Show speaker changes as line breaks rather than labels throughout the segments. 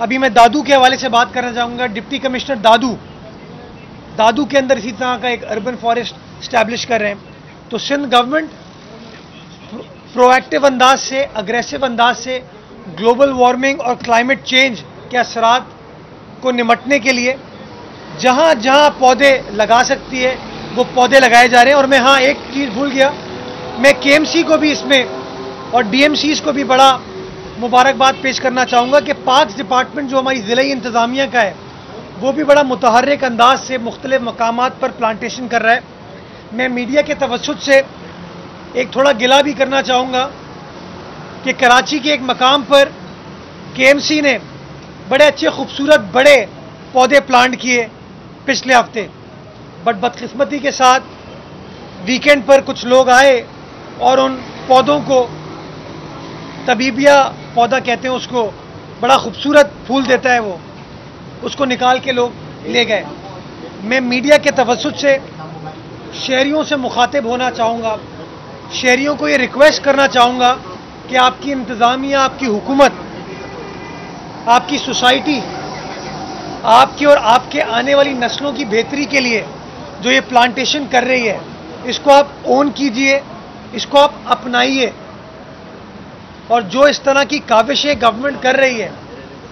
ابھی میں دادو کے حوالے سے بات کرنا چاہوں گا. ڈپٹی کمشنر دادو کے اندر اسی طرح کا ایک اربن فارسٹ اسٹیبلش کر رہے ہیں. تو سندھ گورنمنٹ پرو ایکٹیو انداز سے، اگریسو انداز سے گلوبل وارمنگ اور کلائمیٹ چینج کے اثرات کو نمٹنے کے لیے جہاں جہاں پودے لگا سکتی ہے وہ پودے لگائے جا رہے ہیں. اور میں ایک چیز بھول گیا، میں کے ایم سی کو بھی اس میں اور ڈی ایم سیز کو بھی بڑا مبارکباد پیش کرنا چاہوں گا کہ پارکس ڈپارٹمنٹ جو ہماری ضلعی انتظامیہ کا ہے وہ بھی بڑا متحرک انداز سے مختلف مقامات پر پلانٹیشن کر رہا ہے. میں میڈیا کے توسط سے ایک تھوڑا گلہ بھی کرنا چاہوں گا کہ کراچی کے ایک مقام پر کے ایم سی نے بڑے اچھے خوبصورت بڑے پودے پلانٹ کیے پچھلے ہفتے، بٹ بدقسمتی کے ساتھ ویکینڈ پر کچھ لوگ آئے اور ان پودوں کو، طبیبیہ پودا کہتے ہیں اس کو، بڑا خوبصورت پھول دیتا ہے وہ، اس کو نکال کے لوگ لے گئے. میں میڈیا کے توسط سے شہریوں سے مخاطب ہونا چاہوں گا، شہریوں کو یہ ریکویسٹ کرنا چاہوں گا کہ آپ کی انتظامیہ، آپ کی حکومت، آپ کی سوسائٹی آپ کی اور آپ کے آنے والی نسلوں کی بہتری کے لیے جو یہ پلانٹیشن کر رہی ہے اس کو آپ اون کیجئے، اس کو آپ اپنائیے، اور جو اس طرح کی کاوشیں گورنمنٹ کر رہی ہے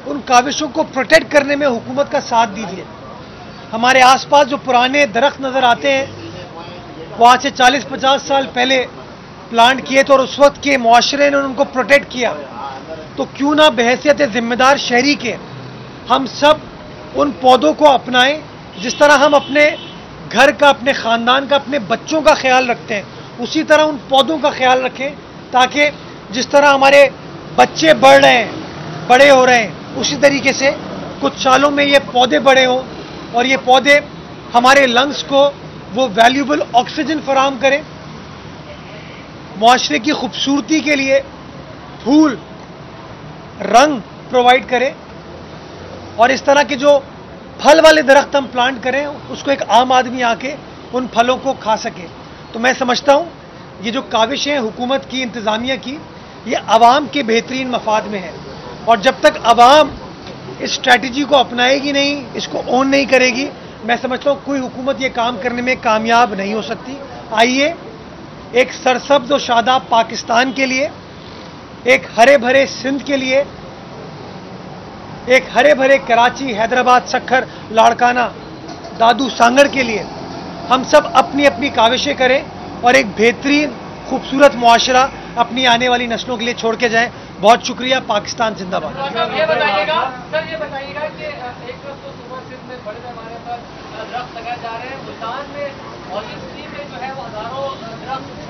ان کاوشوں کو پروٹیکٹ کرنے میں حکومت کا ساتھ دیجیے. ہمارے آس پاس جو پرانے درخت نظر آتے ہیں وہ آج سے 40-50 سال پہلے پلانٹ کیے تھے اور اس وقت کے معاشرے نے ان کو پروٹیکٹ کیا. تو کیوں نہ بحیثیت ذمہ دار شہری کے ہم سب ان پودوں کو اپنائیں جس طرح ہم اپنے گھر کا، اپنے خاندان کا، اپنے بچوں کا خیال رکھتے ہیں، اسی طرح ان پودوں کا خیال رکھیں تاکہ جس طرح ہمارے بچے بڑھ رہے ہیں، بڑے ہو رہے ہیں، اسی طریقے سے کچھ سالوں میں یہ پودے بڑے ہوں اور یہ پودے ہمارے لنگس کو وہ ویلیوبل آکسیجن فراہم کریں، معاشرے کی خوبصورتی کے لیے پھول، رنگ پرووائڈ کریں، اور اس طرح کے جو پھل والے درخت ہم پلانٹ کریں اس کو ایک عام آدمی آ کے ان پھلوں کو کھا سکے. تو میں سمجھتا ہوں یہ جو کاوشیں حکومت کی، انتظامیہ کی، یہ عوام کے بہترین مفاد میں ہے، اور جب تک عوام اس اسٹریٹجی کو اپنائے گی نہیں، اس کو اون نہیں کرے گی، میں سمجھتا ہوں کوئی حکومت یہ کام کرنے میں کامیاب نہیں ہو سکتی. آئیے ایک سرسبز و شاداب پاکستان کے لیے، ایک ہرے بھرے سندھ کے لیے، ایک ہرے بھرے کراچی، حیدرآباد، سکھر، لاڑکانہ، دادو، سانگڑ کے لیے ہم سب اپنی اپنی کاوشیں کریں اور ایک بہترین خوبصورت معاشرہ اپنی آنے والی نسلوں کے لیے چھوڑ کے جائیں. بہت شکریہ. پاکستان زندہ باد.
یہ بتائیے گا کہ ایک طرف تو صوبہ سندھ میں بڑے پیمانے پر درخت لگائے جا رہے ہیں، ملتان میں پالیسی میں جو ہے وہ ہزاروں درخت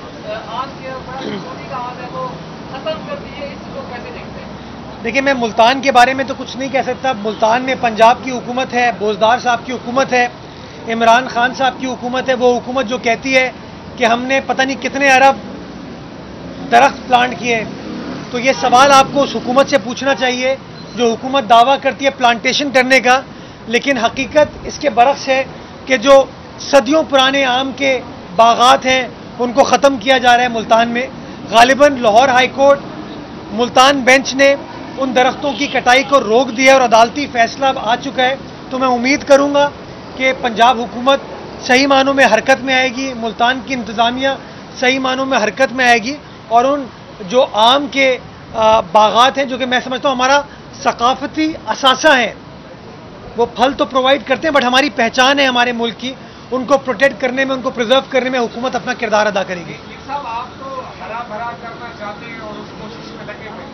آم کے بڑا چوری کا آم ہے وہ ختم کر دیے، اس کو کیسے دیکھتے ہیں؟
دیکھیں، میں ملتان کے بارے میں تو کچھ نہیں کہہ سکتا. ملتان میں پنجاب کی حکومت ہے، بوزدار صاحب کی حکومت ہے، عمران خان صاحب کی حکومت ہے. وہ حکومت جو کہتی ہے کہ ہم نے پتہ نہیں کتنے ارب درخت پلانٹ کیے، تو یہ سوال آپ کو اس حکومت سے پوچھنا چاہیے جو حکومت دعویٰ کرتی ہے پلانٹیشن کرنے کا، لیکن حقیقت اس کے برعکس ہے کہ جو صدیوں پرانے آم کے باغات ہیں ان کو ختم کیا جا رہا ہے ملتان میں. غالباً Lahore high court, Multan bench نے ان درختوں کی کٹائی کو روک دیا اور عدالتی فیصلہ اب آ چکا ہے. تو میں امید کروں گا کہ پنجاب حکومت صحیح معنوں میں حرکت میں آئے گی، ملتان کی انتظامیہ صحیح معنوں میں حرکت میں آئے گی، اور ان جو آم کے باغات ہیں جو کہ میں سمجھتا ہوں ہمارا ثقافتی اثاثہ ہیں، وہ پھل تو پرووائڈ کرتے ہیں بٹ ہماری پہچان ہے ہمارے ملک کی، ان کو پروٹیکٹ کرنے میں، ان کو پرزرو کرنے میں حکومت اپنا کردار ادا کرے گی.
صاحب آپ تو ہرا بھرا کرنا چاہتے ہیں اور اس کوشش میں لگے ہوئے،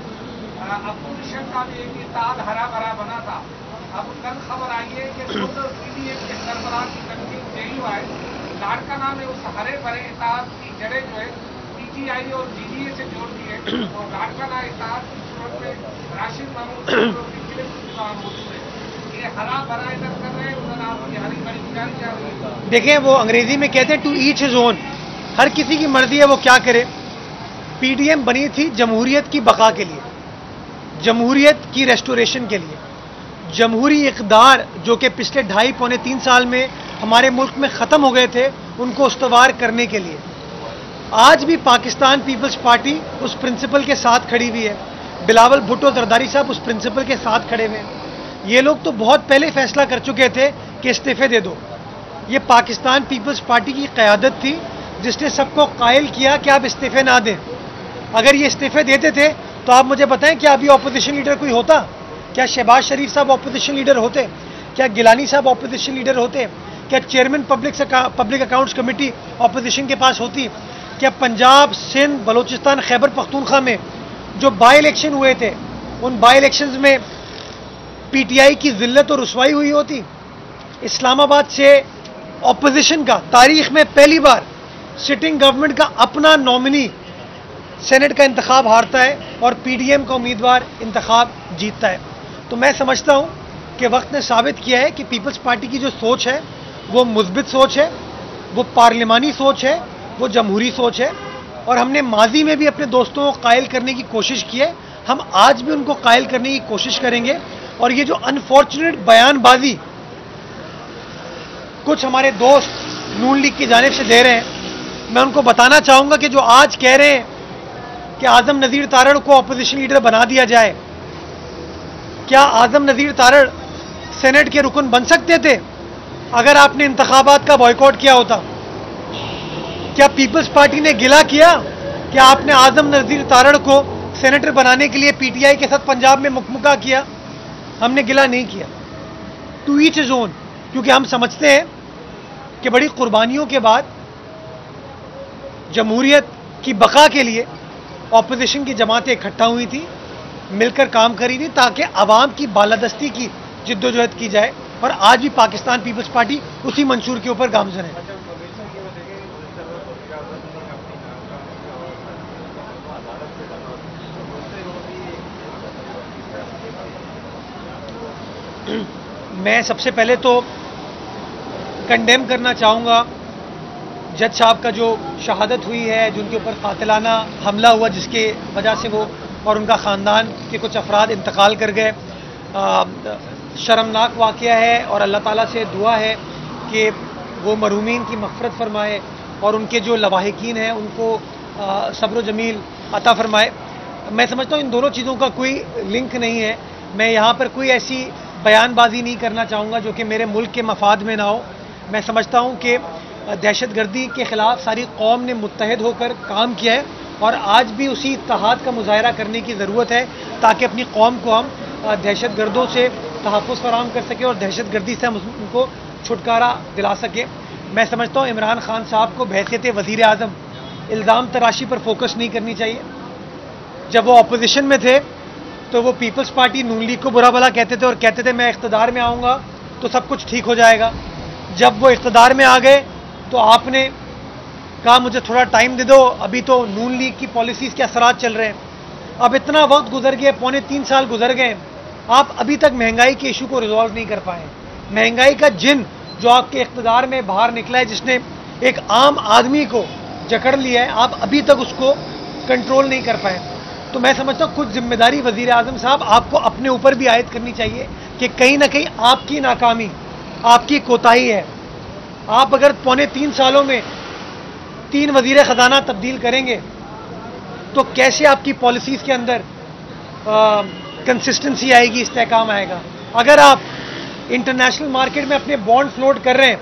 اپوزیشن کا بھی ایک اتحاد ہرا بھرا بنا تھا. اب کل خبر آئی ہے کہ خود پی ڈی ایم کے سربراہ کی تنقید جے یو آئی لاڑکانہ میں اس ہرے بھرے اتحاد کی جڑیں جو ہے پی جی آئی اور جی ڈی اے سے جوڑ دی ہے، اور لاڑکانہ اتحاد کی صورت میں راشد محمود موجود ہے. یہ ہرا بھرا ادھر کر رہے ہیں، ادھر آپ کی ہری بھری گزاری جا رہی ہے.
دیکھیں، وہ انگریزی میں کہتے ہیں ٹو ایچ ہز اون، ہر کسی کی مرضی ہے وہ کیا کرے. پی ڈی ایم بنی تھی جمہوریت کی بقا کے لیے، جمہوریت کی ریسٹوریشن کے لیے، جمہوری اقدار جو کہ پچھلے 2.5-3 سال میں ہمارے ملک میں ختم ہو گئے تھے ان کو استوار کرنے کے لیے. آج بھی پاکستان پیپلز پارٹی اس پرنسپل کے ساتھ کھڑی ہوئی ہے. بلاول بھٹو زرداری صاحب اس پرنسپل کے ساتھ کھڑے ہوئے ہیں. یہ لوگ تو بہت پہلے فیصلہ کر چکے تھے کہ استعفے دے دو. یہ پاکستان پیپلز پارٹی کی قیادت تھی جس نے سب کو قائل کیا کہ آپ استعفے نہ دیں. اگر یہ استعفے دیتے تھے تو آپ مجھے بتائیں کیا ابھی اپوزیشن لیڈر کوئی ہوتا؟ کیا شہباز شریف صاحب اپوزیشن لیڈر ہوتے؟ کیا گیلانی صاحب اپوزیشن لیڈر ہوتے؟ کیا chairman public accounts committee opposition کے پاس ہوتی؟ کیا پنجاب، سندھ، بلوچستان، خیبر پختونخوا میں جو بائی الیکشن ہوئے تھے ان بائی الیکشنز میں پی ٹی آئی کی ذلت اور رسوائی ہوئی ہوتی؟ اسلام آباد سے اپوزیشن کا تاریخ میں پہلی بار سٹنگ گورنمنٹ کا اپنا نامنی سینٹ کا انتخاب ہارتا ہے اور پی ڈی ایم کا امیدوار انتخاب جیتتا ہے. تو میں سمجھتا ہوں کہ وقت نے ثابت کیا ہے کہ پیپلز پارٹی کی جو سوچ ہے وہ مثبت سوچ ہے، وہ پارلیمانی سوچ ہے، وہ جمہوری سوچ ہے. اور ہم نے ماضی میں بھی اپنے دوستوں کو قائل کرنے کی کوشش کی ہے، ہم آج بھی ان کو قائل کرنے کی کوشش کریں گے. اور یہ جو انفارچونیٹ بیان بازی کچھ ہمارے دوست نون لیگ کی جانب سے دے رہے ہیں، میں ان کو بتانا چاہوں گا کہ جو آج کہہ رہے ہیں کہ اعظم نذیر تارڑ کو اپوزیشن لیڈر بنا دیا جائے، کیا اعظم نذیر تارڑ سینٹ کے رکن بن سکتے تھے اگر آپ نے انتخابات کا بائیکاٹ کیا ہوتا؟ کیا پیپلز پارٹی نے گلہ کیا کہ آپ نے اعظم نذیر تارڑ کو سینیٹر بنانے کے لیے پی ٹی آئی کے ساتھ پنجاب میں مکمکہ کیا؟ ہم نے گلہ نہیں کیا. ٹو ایچ از اون، کیونکہ ہم سمجھتے ہیں کہ بڑی قربانیوں کے بعد جمہوریت کی بقا کے لیے اپوزیشن کی جماعتیں اکٹھا ہوئی تھیں، مل کر کام کری تھی تاکہ عوام کی بالادستی کی جد و جہد کی جائے. اور آج بھی پاکستان پیپلز پارٹی اسی منشور کے اوپر گامزن ہے. میں سب سے پہلے تو کنڈیم کرنا چاہوں گا جج صاحب کا جو شہادت ہوئی ہے، جن کے اوپر قاتلانہ حملہ ہوا جس کے وجہ سے وہ اور ان کا خاندان کے کچھ افراد انتقال کر گئے. شرمناک واقعہ ہے اور اللہ تعالیٰ سے دعا ہے کہ وہ مرحومین کی مغفرت فرمائے اور ان کے جو لواحقین ہیں ان کو صبر و جمیل عطا فرمائے. میں سمجھتا ہوں ان دونوں چیزوں کا کوئی لنک نہیں ہے. میں یہاں پر کوئی ایسی بیان بازی نہیں کرنا چاہوں گا جو کہ میرے ملک کے مفاد میں نہ ہو. میں سمجھتا ہوں کہ دہشت گردی کے خلاف ساری قوم نے متحد ہو کر کام کیا ہے اور آج بھی اسی اتحاد کا مظاہرہ کرنے کی ضرورت ہے تاکہ اپنی قوم کو ہم دہشت گردوں سے تحفظ فراہم کر سکیں اور دہشت گردی سے ہم ان کو چھٹکارا دلا سکیں. میں سمجھتا ہوں عمران خان صاحب کو بحیثیت وزیر اعظم الزام تراشی پر فوکس نہیں کرنی چاہیے. جب وہ اپوزیشن میں تھے تو وہ پیپلز پارٹی نون لیگ کو برا بھلا کہتے تھے اور کہتے تھے میں اقتدار میں آؤں گا تو سب کچھ ٹھیک ہو جائے گا. جب وہ اقتدار میں آ گئے تو آپ نے کہا مجھے تھوڑا ٹائم دے دو، ابھی تو نون لیگ کی پالیسیز کے اثرات چل رہے ہیں. اب اتنا وقت گزر گیا، 2.25 سال گزر گئے، آپ ابھی تک مہنگائی کے ایشو کو ریزالو نہیں کر پائے. مہنگائی کا جن جو آپ کے اقتدار میں باہر نکلا ہے، جس نے ایک عام آدمی کو جکڑ لیا ہے، آپ ابھی تک اس کو کنٹرول نہیں کر پائے. تو میں سمجھتا ہوں کچھ ذمہ داری وزیر اعظم صاحب آپ کو اپنے اوپر بھی عائد کرنی چاہیے کہ کہیں نہ کہیں آپ کی ناکامی، آپ کی کوتاہی ہے. آپ اگر 3.25 سالوں میں 3 وزیر خزانہ تبدیل کریں گے تو کیسے آپ کی پالیسیز کے اندر کنسسٹنسی آئے گی، استحکام آئے گا؟ اگر آپ انٹرنیشنل مارکیٹ میں اپنے بانڈ فلوٹ کر رہے ہیں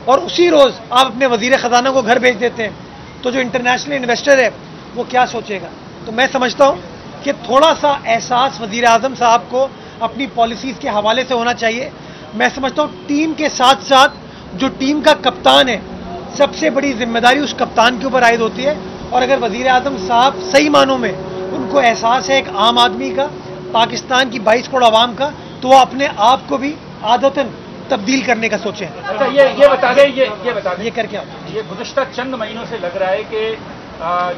اور اسی روز آپ اپنے وزیر خزانہ کو گھر بھیج دیتے ہیں تو جو انٹرنیشنل انویسٹر ہے وہ کیا سوچے گا؟ تو میں سمجھتا ہوں کہ تھوڑا سا احساس وزیر اعظم صاحب کو اپنی پالیسیز کے حوالے سے ہونا چاہیے. میں سمجھتا ہوں ٹیم کے ساتھ ساتھ جو ٹیم کا کپتان ہے، سب سے بڑی ذمہ داری اس کپتان کے اوپر عائد ہوتی ہے. اور اگر وزیر اعظم صاحب صحیح معنوں میں ان کو احساس ہے ایک عام آدمی کا، پاکستان کی 22 کروڑ عوام کا، تو وہ اپنے آپ کو بھی عادتاً تبدیل کرنے کا سوچیں.
اچھا یہ بتا دیں
یہ کر کے
یہ گزشتہ چند مہینوں سے لگ رہا ہے کہ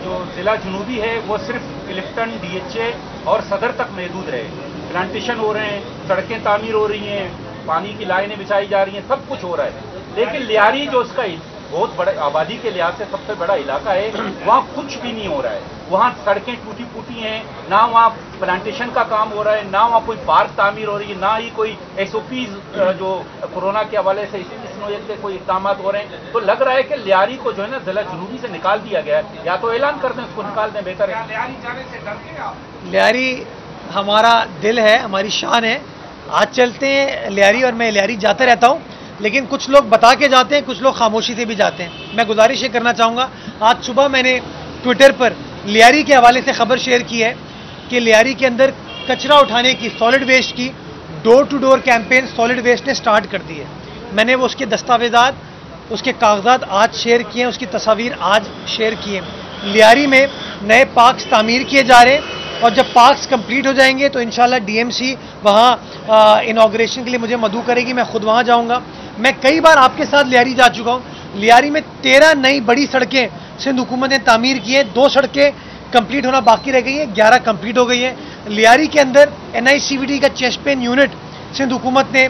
جو ضلع جنوبی ہے وہ صرف کلفٹن، ڈی ایچ اے اور صدر تک محدود رہے. پلانٹیشن ہو رہے ہیں، سڑکیں تعمیر ہو رہی ہیں، پانی کی لائنیں بچھائی جا رہی ہیں، سب کچھ ہو رہا ہے. لیکن لیاری جو اس کا بہت بڑے آبادی کے لحاظ سے سب سے بڑا علاقہ ہے، وہاں کچھ بھی نہیں ہو رہا ہے. وہاں سڑکیں ٹوٹی پھوٹی ہیں، نہ وہاں پلانٹیشن کا کام ہو رہا ہے، نہ وہاں کوئی پارک تعمیر ہو رہی ہے، نہ ہی کوئی ایس او پیز جو کورونا کے حوالے سے اس نوعیت کے کوئی اقدامات ہو رہے ہیں. تو لگ رہا ہے کہ لیاری کو جو ہے نا ضلع جنوبی سے نکال دیا گیا ہے. یا تو اعلان کر دیں اس کو نکال دیں، بہتر ہے.
لیاری جانے سے ڈرتے ہیں آپ؟
لیاری ہمارا دل ہے، ہماری شان ہے. آج چلتے ہیں لیاری اور میں لیاری جاتا رہتا ہوں, لیکن کچھ لوگ بتا کے جاتے ہیں, کچھ لوگ خاموشی سے بھی جاتے ہیں. میں گزارش یہ کرنا چاہوں گا, آج صبح میں نے ٹویٹر پر لیاری کے حوالے سے خبر شیئر کی ہے کہ لیاری کے اندر کچرا اٹھانے کی, سالڈ ویسٹ کی door to door campaign solid waste نے سٹارٹ کر دی ہے. میں نے وہ اس کے دستاویزات, اس کے کاغذات آج شیئر کیے ہیں, اس کی تصاویر آج شیئر کی ہیں. لیاری میں نئے پارکس تعمیر کیے جا رہے ہیں, اور جب پارکس کمپلیٹ ہو جائیں گے تو انشاءاللہ ڈی ایم سی وہاں انوگریشن کے لیے مجھے مدعو کرے گی, میں خود وہاں جاؤں گا. میں کئی بار آپ کے ساتھ لیاری جا چکا ہوں. لیاری میں 13 نئی بڑی سڑکیں سندھ حکومت نے تعمیر کی ہیں, 2 سڑکیں کمپلیٹ ہونا باقی رہ گئی ہیں, 11 کمپلیٹ ہو گئی ہیں. لیاری کے اندر NICVD کا چیسٹ پین یونٹ سندھ حکومت نے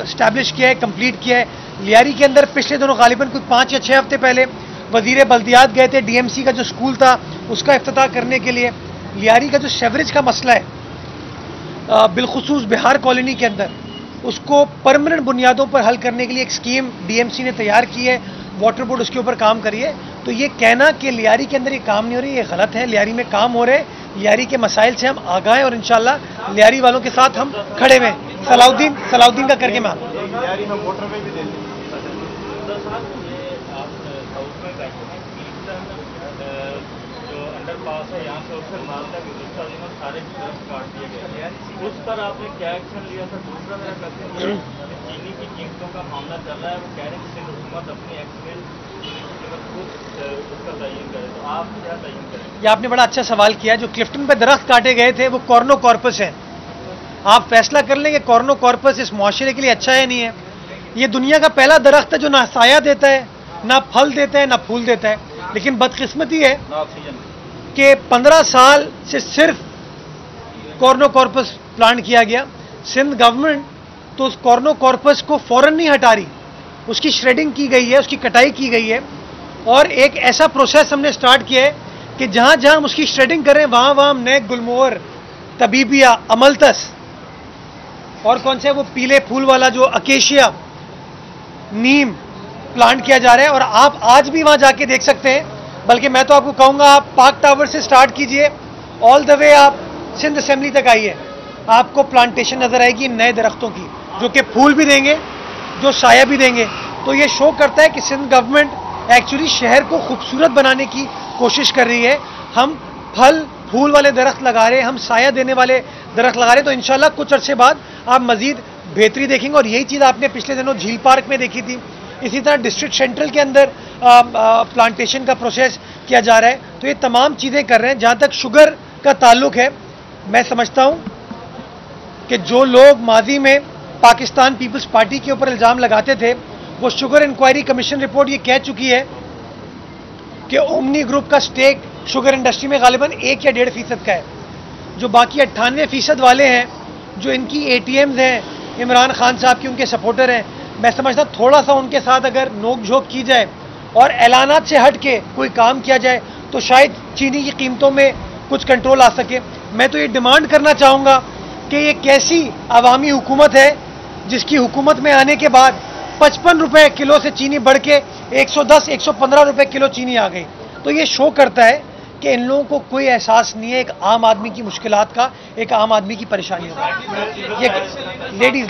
اسٹیبلش کیا ہے, کمپلیٹ کیا ہے. لیاری کے اندر پچھلے دنوں غالباً کوئی 5 یا 6 ہفتے پہلے وزیر بلدیات گئے تھے DMC کا جو اسکول تھا اس کا افتتاح کرنے کے لیے. لیاری کا جو سیوریج کا مسئلہ ہے بالخصوص بہار کالونی کے اندر, اس کو پرماننٹ بنیادوں پر حل کرنے کے لیے ایک اسکیم DMC نے تیار کی ہے, واٹر بورڈ اس کے اوپر کام کری ہے. تو یہ کہنا کہ لیاری کے اندر یہ کام نہیں ہو رہی, یہ غلط ہے. لیاری میں کام ہو رہے, لیاری کے مسائل سے ہم آگاہ ہیں, اور انشاءاللہ لیاری والوں کے ساتھ ہم کھڑے ہوئے ہیں. صلاح الدین کا کر کے میں
پاس ہے یہاں سے اس سے مالدہ گزشتہ دنوں سارے درخت کاٹ دیے گئے, اس پر آپ نے کیا ایکشن لیا تھا؟ دوسرا میرا کہتے ہیں چینی کی قیمتوں کا معاملہ چل رہا ہے, وہ کہہ رہے ہیں کہ سندھ حکومت اپنی ایکسپریس قیمت خود اس کا تعین کرے, تو آپ کیا تعین کریں؟
یہ آپ نے بڑا اچھا سوال کیا. جو کلفٹن پہ درخت کاٹے گئے تھے وہ کورنو کارپس ہیں. آپ فیصلہ کر لیں کہ کورنو کارپس اس معاشرے کے لیے اچھا ہے نہیں ہے. یہ دنیا کا پہلا درخت ہے جو نہ سایہ دیتا ہے, نہ پھل دیتا ہے, نہ پھول دیتا ہے. لیکن بدقسمتی ہے کہ 15 سال سے صرف کورنو کارپس پلانٹ کیا گیا. سندھ گورنمنٹ تو اس کورنو کارپس کو فوراً نہیں ہٹا رہی, اس کی شریڈنگ کی گئی ہے, اس کی کٹائی کی گئی ہے, اور ایک ایسا پروسیس ہم نے سٹارٹ کیا ہے کہ جہاں جہاں ہم اس کی شریڈنگ کریں وہاں وہاں ہم نئے گلمور, طبیبیا, املتس اور کون سے وہ پیلے پھول والا جو اکیشیا, نیم پلانٹ کیا جا رہا ہے. اور آپ آج بھی وہاں جا کے دیکھ سکتے ہیں, بلکہ میں تو آپ کو کہوں گا آپ پارک ٹاور سے سٹارٹ کیجئے, آل دا وے آپ سندھ اسمبلی تک آئیے, آپ کو پلانٹیشن نظر آئے گی نئے درختوں کی, جو کہ پھول بھی دیں گے, جو سایہ بھی دیں گے. تو یہ شو کرتا ہے کہ سندھ گورنمنٹ ایکچولی شہر کو خوبصورت بنانے کی کوشش کر رہی ہے. ہم پھل پھول والے درخت لگا رہے ہیں, ہم سایہ دینے والے درخت لگا رہے ہیں. تو انشاءاللہ کچھ عرصے بعد آپ مزید بہتری دیکھیں گے, اور یہی چیز آپ نے پچھلے دنوں جھیل پارک میں دیکھی تھی. اسی طرح ڈسٹرکٹ سینٹرل کے اندر پلانٹیشن کا پروسیس کیا جا رہا ہے. تو یہ تمام چیزیں کر رہے ہیں. جہاں تک شوگر کا تعلق ہے, میں سمجھتا ہوں کہ جو لوگ ماضی میں پاکستان پیپلز پارٹی کے اوپر الزام لگاتے تھے, وہ شوگر انکوائری کمیشن رپورٹ یہ کہہ چکی ہے کہ اومنی گروپ کا سٹیک شوگر انڈسٹری میں غالباً 1 یا 1.5% کا ہے. جو باقی 98% والے ہیں, جو ان کی ATMs ہیں, عمران خان صاحب کی ان کے سپورٹر ہیں, میں سمجھتا ہوں تھوڑا سا ان کے ساتھ اگر نوک جھوک کی جائے اور اعلانات سے ہٹ کے کوئی کام کیا جائے تو شاید چینی کی قیمتوں میں کچھ کنٹرول آ سکے. میں تو یہ ڈیمانڈ کرنا چاہوں گا کہ یہ کیسی عوامی حکومت ہے جس کی حکومت میں آنے کے بعد 55 روپے کلو سے چینی بڑھ کے 110-115 روپے کلو چینی آ گئی. تو یہ شو کرتا ہے کہ ان لوگوں کو کوئی احساس نہیں ہے ایک عام آدمی کی مشکلات کا, ایک عام آدمی کی پریشانیوں کا. یہ لیڈیز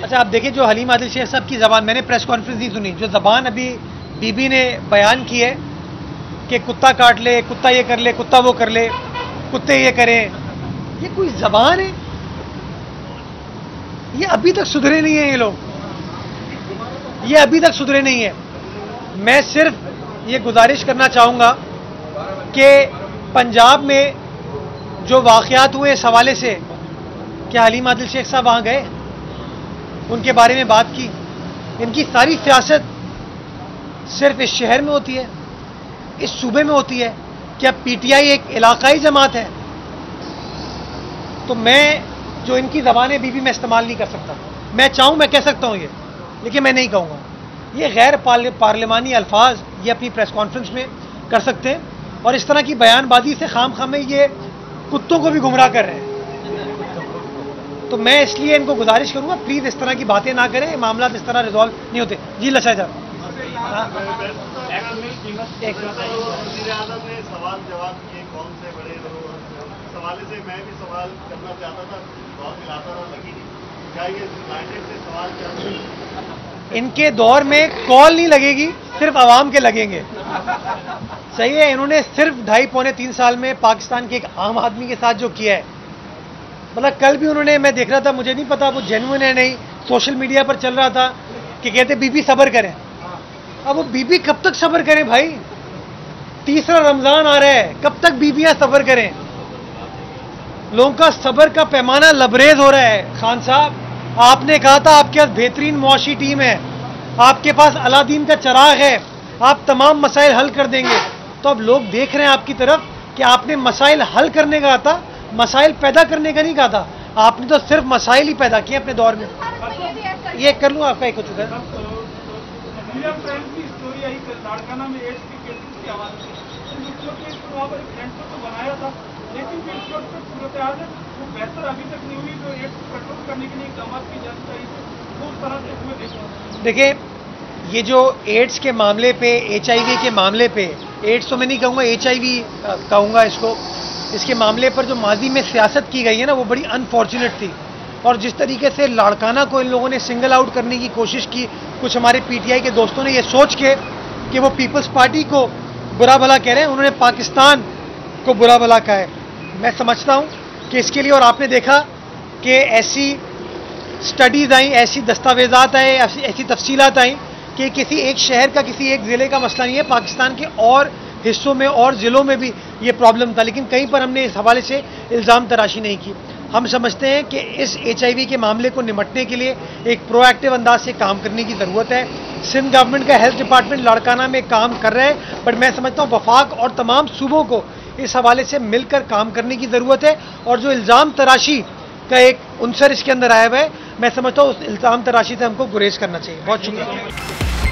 اچھا آپ دیکھیں جو حلیم عادل شیخ صاحب کی زبان, میں نے پریس کانفرنس نہیں سنی, جو زبان ابھی بی بی نے بیان کی ہے کہ کتا کاٹ لے, کتا یہ کر لے, کتا وہ کر لے, کتے یہ کریں, یہ کوئی زبان ہے؟ یہ ابھی تک سدھرے نہیں ہیں, یہ لوگ یہ ابھی تک سدھرے نہیں ہیں. میں صرف یہ گزارش کرنا چاہوں گا کہ پنجاب میں جو واقعات ہوئے اس حوالے سے, کیا حلیم عادل شیخ صاحب وہاں گئے, ان کے بارے میں بات کی؟ ان کی ساری سیاست صرف اس شہر میں ہوتی ہے, اس صوبے میں ہوتی ہے. کیا PTI ایک علاقائی جماعت ہے؟ تو میں جو ان کی زبانیں بھی میں استعمال نہیں کر سکتا. میں چاہوں میں کہہ سکتا ہوں یہ, لیکن میں نہیں کہوں گا. یہ غیر پارلیمانی الفاظ یہ اپنی پریس کانفرنس میں کر سکتے ہیں, اور اس طرح کی بیان بازی سے خام خام یہ کتوں کو بھی گمراہ کر رہے ہیں. تو میں اس لیے ان کو گزارش کروں گا پلیز اس طرح کی باتیں نہ کریں, معاملات اس طرح ریزالو نہیں ہوتے. جی لچھا صاحب.
وزیر اعظم نے سوال جواب کیے کون سے بڑے لوگ, اس حوالے سے میں بھی سوال کرنا چاہتا تھا, بہت ملاتا تھا لگی نہیں. کیا یہ یونائٹڈ سے سوال کیا
ان کے دور میں کال نہیں لگے گی, صرف عوام کے لگیں گے. صحیح ہے, انہوں نے صرف 2.5-3 سال میں پاکستان کے ایک عام آدمی کے ساتھ جو کیا ہے, مطلب کل بھی انہوں نے, میں دیکھ رہا تھا, مجھے نہیں پتا وہ جینوئن ہے نہیں, سوشل میڈیا پر چل رہا تھا کہ کہتے بی بی صبر کریں. اب وہ بی بی کب تک صبر کریں بھائی, تیسرا رمضان آ رہا ہے, کب تک بیویاں صبر کریں؟ لوگوں کا صبر کا پیمانہ لبریز ہو رہا ہے. خان صاحب آپ نے کہا تھا آپ کے پاس بہترین معاشی ٹیم ہے, آپ کے پاس الادین کا چراغ ہے, آپ تمام مسائل حل کر دیں گے. تو اب لوگ دیکھ رہے ہیں آپ کی طرف کہ آپ نے مسائل حل کرنے کا تھا, مسائل پیدا کرنے کا نہیں کہا تھا. آپ نے تو صرف مسائل ہی پیدا کیے اپنے دور میں. یہ کر لوں آپ کا ایک ہو چکا ہے.
اسٹوری آئی لاڑکانہ میں ایڈس کی کیسز کی آواز تھی, وہاں پر ایک سینٹر تو بنایا تھا, لیکن پھر اس وقت صورتحال ہے وہ بہتر ابھی تک نہیں ہوئی. جو ایڈس کو کنٹرول کرنے کے لیے اقدامات کی جانی چاہیے وہ اس طرح سے ہوئے دیکھا.
دیکھیں یہ جو ایڈس کے معاملے پہ, ایچ آئی وی کے معاملے پہ, ایڈس تو میں نہیں کہوں گا, ایچ آئی وی کہوں گا اس کو, اس کے معاملے پر جو ماضی میں سیاست کی گئی ہے نا وہ بڑی انفارچونیٹ تھی. اور جس طریقے سے لاڑکانہ کو ان لوگوں نے سنگل آؤٹ کرنے کی کوشش کی, کچھ ہمارے پی ٹی آئی کے دوستوں نے یہ سوچ کے کہ وہ پیپلز پارٹی کو برا بھلا کہہ رہے ہیں, انہوں نے پاکستان کو برا بھلا کہا ہے. میں سمجھتا ہوں کہ اس کے لیے, اور آپ نے دیکھا کہ ایسی سٹڈیز آئیں, ایسی دستاویزات آئے, ایسی تفصیلات آئیں کہ کسی ایک شہر کا, کسی ایک ضلع کا مسئلہ نہیں ہے, پاکستان کے اور حصوں میں اور ضلعوں میں بھی یہ پرابلم تھا, لیکن کہیں پر ہم نے اس حوالے سے الزام تراشی نہیں کی. ہم سمجھتے ہیں کہ اس ایچ آئی وی کے معاملے کو نمٹنے کے لیے ایک پرو ایکٹیو انداز سے کام کرنے کی ضرورت ہے. سندھ گورنمنٹ کا ہیلتھ ڈپارٹمنٹ لاڑکانہ میں کام کر رہا ہے, بٹ میں سمجھتا ہوں وفاق اور تمام صوبوں کو اس حوالے سے مل کر کام کرنے کی ضرورت ہے. اور جو الزام تراشی کا ایک عنصر اس کے اندر آیا ہوا ہے, میں سمجھتا ہوں اس الزام تراشی سے ہم کو گریز کرنا چاہیے. بہت شکریہ.